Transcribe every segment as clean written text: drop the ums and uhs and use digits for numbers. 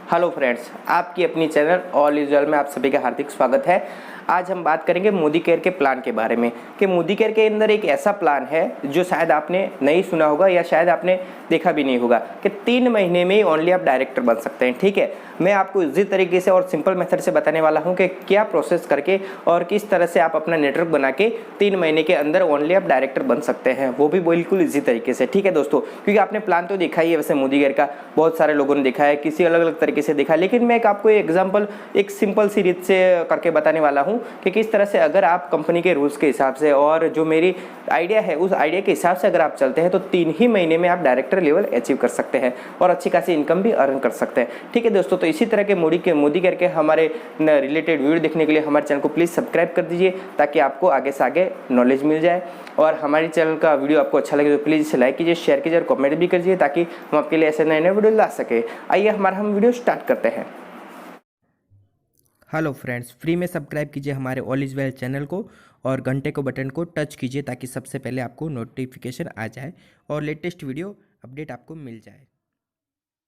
Hello friends, आपकी अपनी channel all is well में आप सभी का हार्दिक स्वागत है। आज हम बात करेंगे मोदी केयर के प्लान के बारे में कि मोदी केयर के अंदर एक ऐसा प्लान है जो शायद आपने नहीं सुना होगा या शायद आपने देखा भी नहीं होगा कि 3 महीने में ही ओनली आप डायरेक्टर बन सकते हैं। ठीक है, मैं आपको इसी तरीके से और सिंपल मेथड से बताने वाला हूं कि क्या प्रोसेस करके और किस तरह से आप अपना नेटवर्क बना के 3 महीने के अंदर ओनली आप डायरेक्टर बन सकते हैं, वो भी बिल्कुल इसी तरीके से। ठीक है दोस्तों, क्योंकि आपने प्लान तो देखा ही है वैसे मोदी केयर का, बहुत सारे लोगों ने देखा है, किसी अलग अलग तरीके से देखा है, लेकिन मैं आपको एग्जाम्पल एक सिंपल सी रीत से करके बताने वाला हूं कि किस तरह से अगर आप कंपनी के रूल्स के हिसाब से और जो मेरी आइडिया है उस आइडिया के हिसाब से अगर आप चलते हैं तो 3 ही महीने में आप डायरेक्टर लेवल अचीव कर सकते हैं और अच्छी खासी इनकम भी अर्न कर सकते हैं। ठीक है दोस्तों, तो इसी तरह के मोदी केयर के हमारे रिलेटेड वीडियो देखने के लिए हमारे चैनल को प्लीज़ सब्सक्राइब कर दीजिए ताकि आपको आगे से आगे नॉलेज मिल जाए। और हमारे चैनल का वीडियो आपको अच्छा लगे तो प्लीज़ इसे लाइक कीजिए, शेयर कीजिए और कमेंट भी कीजिए ताकि हम आपके लिए ऐसे नए नए वीडियो ला सके। आइए हम वीडियो स्टार्ट करते हैं। हेलो फ्रेंड्स, फ्री में सब्सक्राइब कीजिए हमारे ऑल इज वेल चैनल को और घंटे को बटन को टच कीजिए ताकि सबसे पहले आपको नोटिफिकेशन आ जाए और लेटेस्ट वीडियो अपडेट आपको मिल जाए।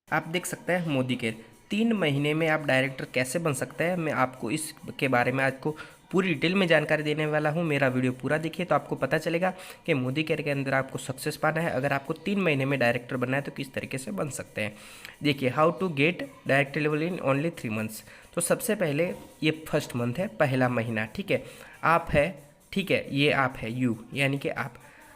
आप देख सकते हैं मोदी केयर 3 महीने में आप डायरेक्टर कैसे बन सकते हैं, मैं आपको इसके बारे में आज को पूरी डिटेल में जानकारी देने वाला हूं। मेरा वीडियो पूरा देखिए तो आपको पता चलेगा कि मोदी केयर के अंदर आपको सक्सेस पाना है। अगर आपको 3 महीने में डायरेक्टर बनना है तो किस तरीके से बन सकते हैं। देखिए, how to get director level in only 3 months. तो सबसे पहले ये फर्स्ट मंथ है, पहला महीना। ठीक है, आप है, ठीक है, ये आप है, यू यानी कि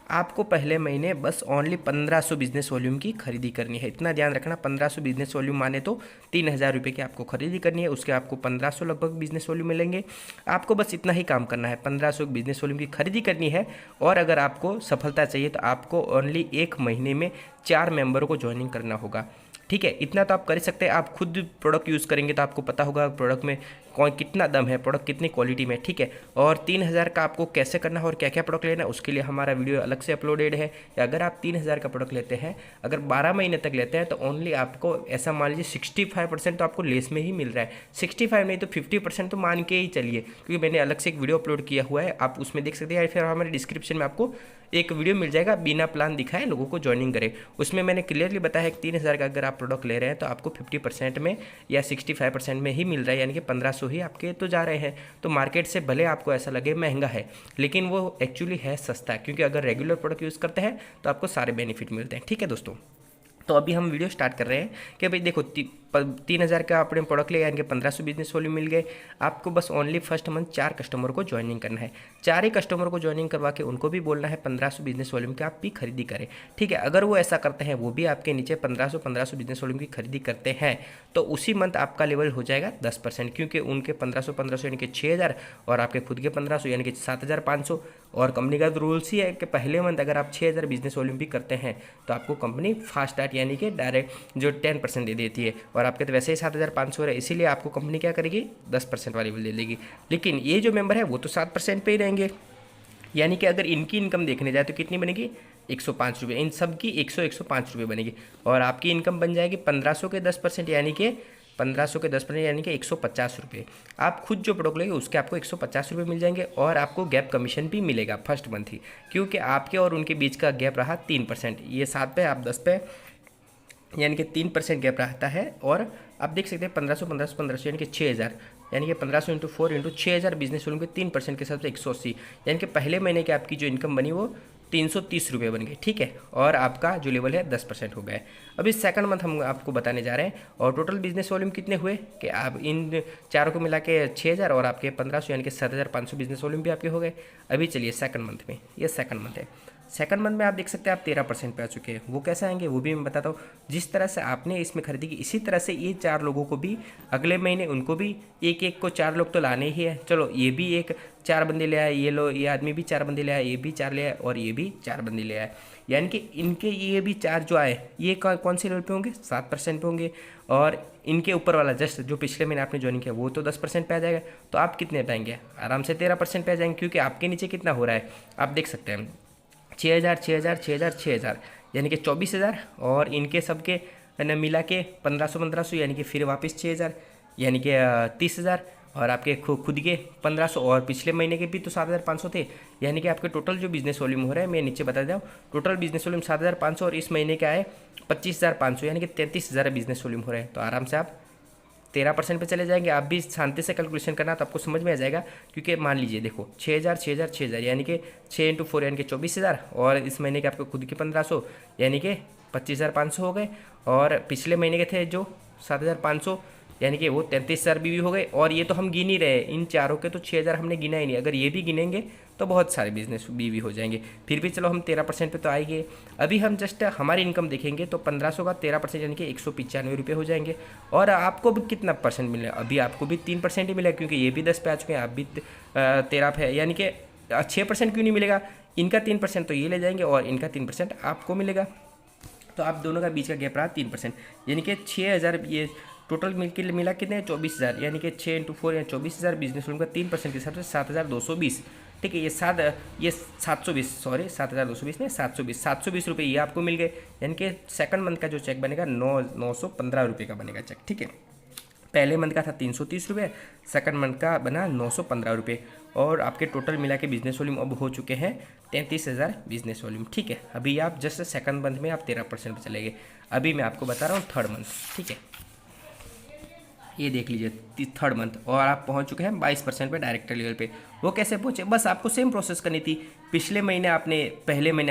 आपको पहले महीने बस ओनली 1500 बिजनेस वॉल्यूम की खरीदी करनी है। इतना ध्यान रखना, 1500 बिजनेस वॉल्यूम माने तो 3000 रुपये की आपको खरीदी करनी है। उसके आपको 1500 लगभग बिजनेस वॉल्यूम मिलेंगे। आपको बस इतना ही काम करना है, 1500 बिजनेस वॉल्यूम की खरीदी करनी है। और अगर आपको सफलता चाहिए तो आपको ओनली 1 महीने में 4 मेंबरों को ज्वाइनिंग करना होगा। ठीक है, इतना तो आप कर सकते हैं। आप खुद प्रोडक्ट यूज़ करेंगे तो आपको पता होगा प्रोडक्ट में कौन कितना दम है, प्रोडक्ट कितनी क्वालिटी में। ठीक है, और 3000 का आपको कैसे करना है और क्या क्या प्रोडक्ट लेना है उसके लिए हमारा वीडियो अलग से अपलोडेड है। या अगर आप 3000 का प्रोडक्ट लेते हैं, अगर 12 महीने तक लेते हैं तो ओनली आपको ऐसा मान लीजिए 65% तो आपको लेस में ही मिल रहा है। 65 नहीं तो 50% तो मान के ही चलिए, क्योंकि मैंने अलग से एक वीडियो अपलोड किया हुआ है, आप उसमें देख सकते हैं। या फिर हमारे डिस्क्रिप्शन में आपको एक वीडियो मिल जाएगा, बिना प्लान दिखाए लोगों को ज्वाइनिंग करें। उसमें मैंने क्लियरली बताया है कि 3000 का अगर आप प्रोडक्ट ले रहे हैं तो आपको 50% में या 65% में ही मिल रहा है, यानी कि 1500 ही आपके तो जा रहे हैं। तो मार्केट से भले आपको ऐसा लगे महंगा है, लेकिन वो एक्चुअली है सस्ता, क्योंकि अगर रेगुलर प्रोडक्ट यूज़ करते हैं तो आपको सारे बेनिफिट मिलते हैं। ठीक है दोस्तों, तो अभी हम वीडियो स्टार्ट कर रहे हैं कि भाई देखो 3000 का आपने प्रोडक्ट लिया, यानी कि 1500 बिजनेस वॉल्यूम मिल गए। आपको बस ओनली फर्स्ट मंथ 4 कस्टमर को ज्वाइनिंग करना है। 4 ही कस्टमर को ज्वाइनिंग करवा के उनको भी बोलना है 1500 बिजनेस वॉल्यूम की आप भी खरीदी करें। ठीक है, अगर वो ऐसा करते हैं, वो भी आपके नीचे 1500 बिजनेस वॉल्यूम की खरीदी करते हैं, तो उसी मंथ आपका लेवल हो जाएगा 10%, क्योंकि उनके 1500 यानी कि 6000 और आपके खुद के 1500 यानी कि 7500। और कंपनी का रूल्स ही है कि पहले मंथ अगर आप 6000 बिजनेस वॉल्यूम भी करते हैं तो आपको कंपनी फास्ट स्टार्ट यानी कि डायरेक्ट जो 10% दे देती है। और आपके तो वैसे ही 7500 है, इसीलिए आपको कंपनी क्या करेगी, 10% वाली बिल दे देगी। लेकिन ये जो मेंबर है वो तो 7% पे ही रहेंगे, यानी कि अगर इनकी इनकम देखने जाए तो कितनी बनेगी, 105 रुपये। इन सब की 105 रुपये बनेगी। और आपकी इनकम बन जाएगी 1500 के 10%, यानी कि 1500 के 10% यानी कि 150 रुपये। आप खुद जो प्रोडक्ट लेंगे उसके आपको 150 रुपये मिल जाएंगे। और आपको गैप कमीशन भी मिलेगा फर्स्ट मंथ ही, क्योंकि आपके और उनके बीच का गैप रहा 3%। ये 7 पे, आप 10 पे, यानी कि 3% गैप रहता है। और आप देख सकते हैं 1500 यानी कि 6000, यानी कि 1500 इंटू 4 इंटू 6000 बिजनेस वॉल्यूम के 3% के हिसाब से 180, यानी कि पहले महीने की आपकी जो इनकम बनी वो 330 रुपये बन गई। ठीक है, और आपका जो लेवल है 10% हो गया है। अभी सेकंड मंथ हम आपको बताने जा रहे हैं। और टोटल बिजनेस वॉल्यूम कितने हुए कि आप इन चारों को मिला के 6000 और आपके 1500 यानी कि 7500 बिजनेस वॉल्यूम भी आपके हो गए। अभी चलिए सेकंड मंथ में, ये सेकंड मंथ है। सेकंड मंथ में आप देख सकते हैं आप 13% पे आ चुके हैं। वो कैसे आएंगे वो भी मैं बताता हूँ। जिस तरह से आपने इसमें खरीदी की, इसी तरह से ये 4 लोगों को भी अगले महीने उनको भी एक एक को 4 लोग तो लाने ही है। चलो, ये भी एक 4 बंदे ले आए, ये आदमी भी 4 बंदे ले आए, ये भी 4 ले आए और ये भी 4 बंदे ले आए, यानी कि इनके ये भी 4 जो आए ये कौन से लेवल पे होंगे, 7% पे होंगे। और इनके ऊपर वाला जस्ट जो पिछले महीने आपने ज्वाइन किया वो तो 10% पे आ जाएगा। तो आप कितने पाएंगे, आराम से 13% पे आ जाएंगे, क्योंकि आपके नीचे कितना हो रहा है आप देख सकते हैं 6000 6000 6000 6000, यानी कि 24000। और इनके सबके न मिला के 1500 यानी कि फिर वापस 6000, यानी कि 30000। और आपके खुद के 1500 और पिछले महीने के भी तो 7500 थे, यानी कि आपके टोटल जो बिजनेस वॉल्यूम हो रहा है, मैं नीचे बता दूँ, टोटल बिजनेस वॉल्यूम 7500 और इस महीने का है 25500, यानी कि 33000 बिजनेस वॉल्यूम हो रहा है। तो आराम से आप 13% पे चले जाएंगे। आप भी शांति से कैलकुलेशन करना तो आपको समझ में आ जाएगा। क्योंकि मान लीजिए देखो 6,000 6,000 6,000 यानी कि 6 × 4 यानी कि 24,000, और इस महीने के आपको खुद के 1,500 यानी कि 25,500 हो गए, और पिछले महीने के थे जो 7,500 यानी कि वो 33,000 बीवी हो गए। और ये तो हम गिन ही रहे हैं, इन चारों के तो 6,000 हमने गिना ही नहीं, अगर ये भी गिनेंगे तो बहुत सारे बिजनेस बीवी हो जाएंगे। फिर भी चलो हम 13% पे तो आएंगे। अभी हम जस्ट हमारी इनकम देखेंगे तो 1,500 का 13% यानी कि 195 रुपये हो जाएंगे। और आपको भी कितना परसेंट मिले, अभी आपको भी 3% ही मिलेगा, क्योंकि ये भी 10 पे आ चुके हैं, आप भी 13 पे है, यानी कि 6% क्यों नहीं मिलेगा। इनका 3% तो ये ले जाएंगे और इनका 3% आपको मिलेगा। तो आप दोनों का बीच का गैप रहा 3%, यानी कि 6,000 ये टोटल मिला कितने 24,000, यानी कि 6 × 4 या 24,000 बिजनेस लोन का 3% के हिसाब से 7,220। ठीक है, ये 720 सॉरी 7,220 नहीं 720 रुपये ये आपको मिल गए। यानी कि सेकंड मंथ का जो चेक बनेगा 915 रुपये का बनेगा चेक। ठीक है, पहले मंथ का था 330 रुपये, सेकंड मंथ का बना 915 रुपये, और आपके टोटल मिला के बिजनेस वॉल्यूम अब हो चुके हैं 33,000 बिजनेस वॉल्यूम। ठीक है, अभी आप जस्ट सेकंड मंथ में आप 13% पे चले गए। अभी मैं आपको बता रहा हूँ थर्ड मंथ। ठीक है, ये देख लीजिए थर्ड मंथ, और आप पहुंच चुके हैं 22% पे डायरेक्टर लेवल पे। वो कैसे पहुंचे, बस आपको सेम प्रोसेस करनी थी। पहले महीने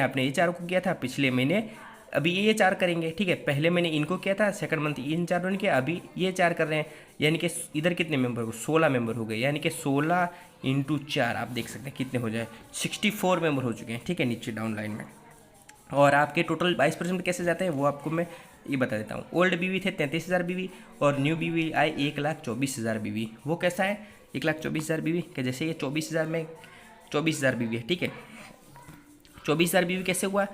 आपने ये चारों को किया था, पिछले महीने अभी ये 4 करेंगे। ठीक है, पहले मैंने इनको किया था, सेकंड मंथ इन चारों ने किया, अभी ये 4 कर रहे हैं। यानी कि इधर कितने मेंबर हो, 16 मेंबर हो गए, यानी कि 16 × 4 आप देख सकते हैं कितने हो जाए, 64 मेंबर हो चुके हैं। ठीक है, नीचे डाउन लाइन में। और आपके टोटल 22% कैसे जाते हैं वो आपको मैं ये बता देता हूँ। ओल्ड बीवी थे 33,000 बीवी, और न्यू बीवी आए 1,24,000 बीवी। वो कैसा है 1,24,000 बीवी के जैसे ये 24,000 में 24,000 बीवी है। ठीक है, 24,000 बीवी कैसे हुआ,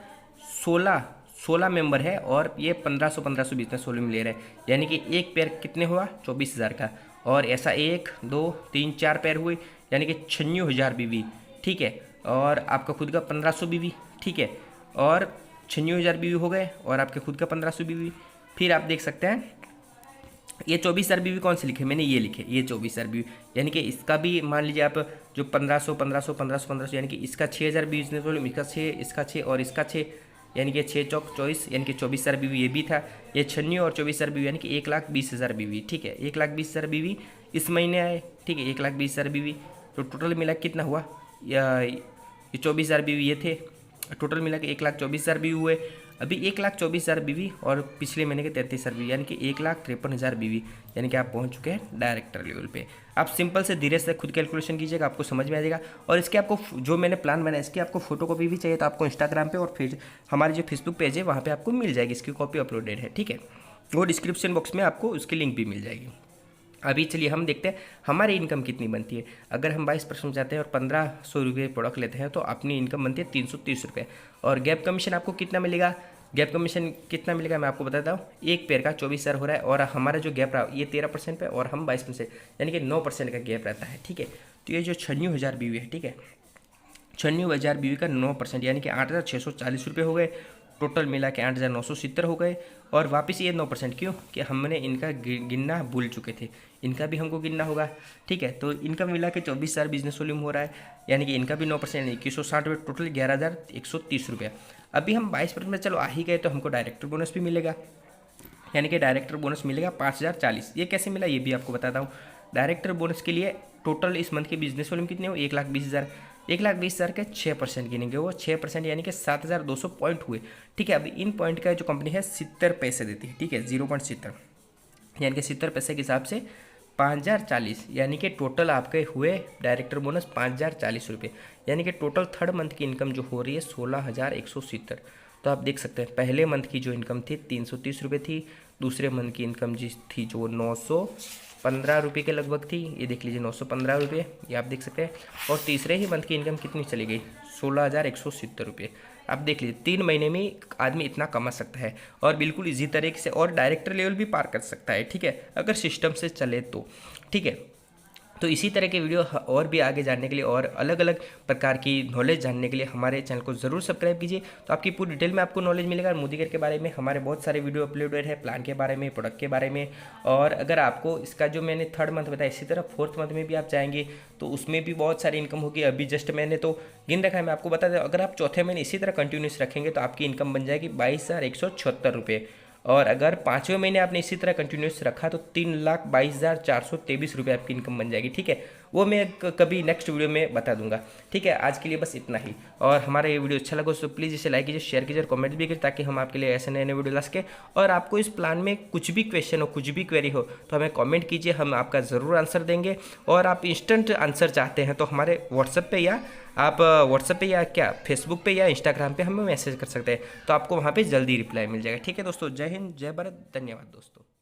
16 मेंबर है, और ये 1,500 बिजनेस वॉल्यूम ले रहे हैं, यानी कि एक पेयर कितने हुआ 24,000 का, और ऐसा 1 2 3 4 पेयर हुए, यानी कि 96,000 बीवी। ठीक है, और आपका खुद का 1,500 बीवी। ठीक है, और 96,000 बीवी हो गए, और आपके खुद का 1,500 बीवी। फिर आप देख सकते हैं ये 24,000 बीवी कौन से लिखे, मैंने ये लिखे, ये 24,000 बीवी, यानी कि इसका भी मान लीजिए आप जो 1,500 1,500 1,500 1,500 यानी कि इसका 6,000 बिजनेस वॉल्यूम, इसका 6 इसका 6 और इसका 6, यानी कि 6 चौक 24, यानी कि 24,000 बीवी ये भी था। ये 96 और 24,000 बीवी यानी कि 1,20,000 बीवी। ठीक है, 1,20,000 बीवी इस महीने आए। ठीक है, 1,20,000 बीवी, तो टोटल मिला कितना हुआ, ये 24,000 बीवी ये थे, टोटल मिला के 1,24,000 बीवी हुए। अभी 1,24,000 बीवी और पिछले महीने के 33,000 बीवी, यानी कि 1,53,000 बीवी, यानी कि आप पहुंच चुके हैं डायरेक्टर लेवल पे। आप सिंपल से धीरे से खुद कैलकुलेशन कीजिएगा, आपको समझ में आ जाएगा। और इसके आपको जो मैंने प्लान बनाया इसकी आपको फोटो कॉपी भी चाहिए तो आपको इंस्टाग्राम पे और फिर हमारे जो फेसबुक पेज है वहाँ पर आपको मिल जाएगी, इसकी कॉपी अपलोडेड है। ठीक है, वो डिस्क्रिप्शन बॉक्स में आपको उसकी लिंक भी मिल जाएगी। अभी चलिए हम देखते हैं हमारी इनकम कितनी बनती है। अगर हम 22% जाते हैं और 1,500 रुपये प्रोडक्ट लेते हैं तो अपनी इनकम बनती है 330 रुपये। और गैप कमीशन आपको कितना मिलेगा, गैप कमीशन कितना मिलेगा मैं आपको बताता हूँ। एक पेयर का 24,000 हो रहा है, और हमारा जो गैप रहा ये 13% पे और हम 22%, यानी कि 9% का गैप रहता है। ठीक है, तो ये जो 96,000 बीवी है, ठीक है, 96,000 बीवी का 9% यानी कि 8,640 रुपये हो गए। टोटल मिला के 8,970 हो गए। और वापस ये 9% क्यों कि हमने इनका गिनना भूल चुके थे, इनका भी हमको गिनना होगा। ठीक है, तो इनका मिला के 24,000 बिजनेस वॉल्यूम हो रहा है, यानी कि इनका भी 9% 2160 रुपये, टोटल 11,130 रुपये। अभी हम 22% में चलो आ ही गए तो हमको डायरेक्टर बोनस भी मिलेगा, यानी कि डायरेक्टर बोनस मिलेगा 5,040। ये कैसे मिला ये भी आपको बताता हूँ। डायरेक्टर बोनस के लिए टोटल इस मंथ के बिजनेस वॉल्यूम कितने हो 1,20,000, 1,20,000 के 6% गिनेंगे, वो 6% यानी कि 7,200 पॉइंट हुए। ठीक है, अभी इन पॉइंट का जो कंपनी है 70 पैसे देती है। ठीक है, 0.70 यानी कि 70 पैसे के हिसाब से 5,040, यानी कि टोटल आपके हुए डायरेक्टर बोनस 5,040 रुपये, यानी कि टोटल थर्ड मंथ की इनकम जो हो रही है 16,170। तो आप देख सकते हैं पहले मंथ की जो इनकम थी 330 रुपये थी, दूसरे मंथ की इनकम जिस थी जो 915 रुपये के लगभग थी, ये देख लीजिए 915 रुपये, ये आप देख सकते हैं। और तीसरे ही मंथ की इनकम कितनी चली गई 16,170 रुपये। आप देख लीजिए 3 महीने में आदमी इतना कमा सकता है और बिल्कुल इजी तरीके से, और डायरेक्टर लेवल भी पार कर सकता है। ठीक है, अगर सिस्टम से चले तो। ठीक है, तो इसी तरह के वीडियो और भी आगे जानने के लिए और अलग अलग प्रकार की नॉलेज जानने के लिए हमारे चैनल को ज़रूर सब्सक्राइब कीजिए। तो आपकी पूरी डिटेल में आपको नॉलेज मिलेगा। मोदी केयर के बारे में हमारे बहुत सारे वीडियो अपलोडेड है, प्लान के बारे में, प्रोडक्ट के बारे में। और अगर आपको इसका जो मैंने थर्ड मंथ बताया, इसी तरह फोर्थ मंथ में भी आप जाएंगे तो उसमें भी बहुत सारी इनकम होगी। अभी जस्ट मैंने तो गिन रखा है, मैं आपको बता दें, अगर आप चौथे महीने इसी तरह कंटिन्यूस रखेंगे तो आपकी इनकम बन जाएगी 22,176 रुपये। और अगर 5वें महीने आपने इसी तरह कंटिन्यूस रखा तो 3,22,423 रुपये आपकी इनकम बन जाएगी। ठीक है, वो मैं कभी नेक्स्ट वीडियो में बता दूंगा। ठीक है, आज के लिए बस इतना ही। और हमारा ये वीडियो अच्छा लगा तो प्लीज़ इसे लाइक कीजिए, शेयर कीजिए और कमेंट भी कीजिए, ताकि हम आपके लिए ऐसे नए नए वीडियो ला सकें। और आपको इस प्लान में कुछ भी क्वेश्चन हो, कुछ भी क्वेरी हो तो हमें कमेंट कीजिए, हम आपका ज़रूर आंसर देंगे। और आप इंस्टेंट आंसर चाहते हैं तो हमारे व्हाट्सएप पे या आप व्हाट्सएप पे या क्या फेसबुक पे या इंस्टाग्राम पे हमें मैसेज कर सकते हैं, तो आपको वहाँ पे जल्दी रिप्लाई मिल जाएगा। ठीक है दोस्तों, जय हिंद, जय भारत, धन्यवाद दोस्तों।